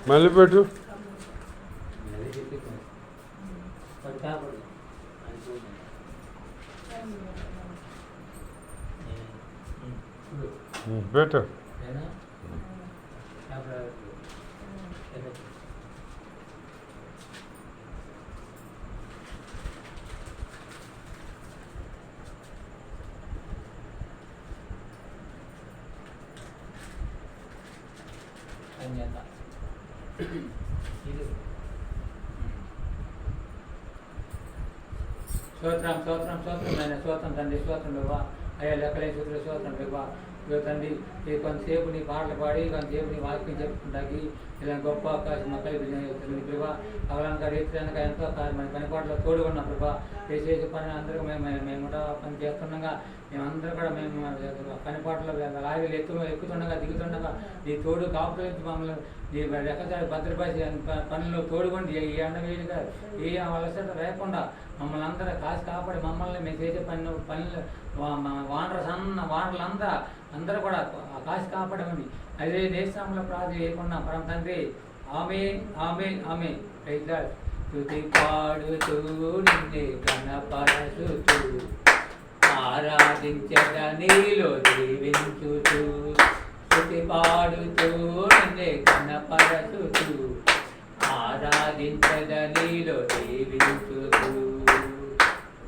మళ్ళీ పెట్టు. పెట్టు. స్తోత్రం స్తోత్రం స్తోత్రం ఆయన స్తోత్రం తండ్రి స్తోత్రం లేవా అయ్యా లెక్కలేని స్థితిలో స్తోత్రం లేవా ఇవ్వ తండ్రి కొంతసేపు నీ పాటలు పాడి కొంతసేపు నీ వాక్యం చెప్పుకుంటాకి ఇలా గొప్ప అవకాశం కలిగి ప్రభా అవలంగా రీతిగా ఎంతో మన పనిపాట్లో తోడుకున్నాం ప్రభా చేసే పని అందరూ మేము కూడా పని చేస్తుండగా మేమందరూ కూడా మేము పనిపాట్లో లారీలు ఎక్కుతుండగా దిగుతుండగా నీ తోడు కాపులేదు మమ్మల్ని నీ రెక్కసారి భద్రపరిచి పనులు తోడుకోండి ఏ అండవేడిగా ఏ అలసట లేకుండా మమ్మల్ని అందరూ కాసి కాపాడి మమ్మల్ని మేము చేసే పనులు వానరులంతా అందరూ కూడా కాసి కాపాడమని అదే దేశంలో ప్రార్థన చేయకుండా పరమ తండ్రి ఆమె ఆమె ఆమె స్తుతి పాడుతూ నిన్నే గణపరచుతూ ఆరాధించద నీలో దీవించుతూ స్తుతి పాడుతూ నిన్నే గణపరచుతూ ఆరాధించద నీలో దీవించుతూ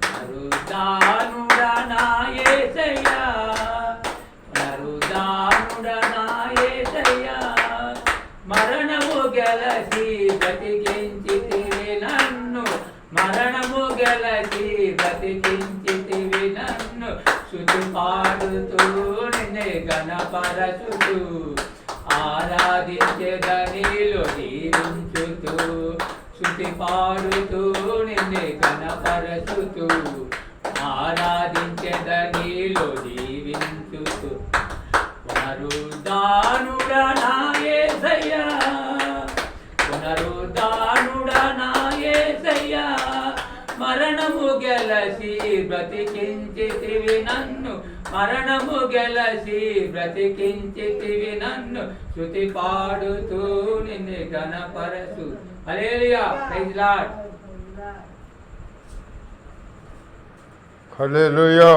నరుదానుడా నా యేసయ్యా నరుదానుడా నా యేసయ్యా మరణము గెలసి బ్రతికించితివి నన్ను మరణము గెలసి బ్రతికించితివి నన్ను స్తుతి పాడుతూ నిన్నే గణపరచుతూ ఆరాధించేద నీలో దీవించుతూ స్తుతి పాడుతూ నిన్నే గణపరచుతూ ఆరాధించేద నీలో దీవించుతూ పునరుద్ధానుడా నా యేసయ్యా పునరుద్ధానుడా నా యేసయ్యా మరణము గెలసి బ్రతికించితివి నన్ను మరణము గెలసి బ్రతికించితివి నన్ను స్తుతి పాడుతూ నిన్ను గణపరచు హల్లెలూయా ప్రైజ్ లార్డ్ హల్లెలూయా.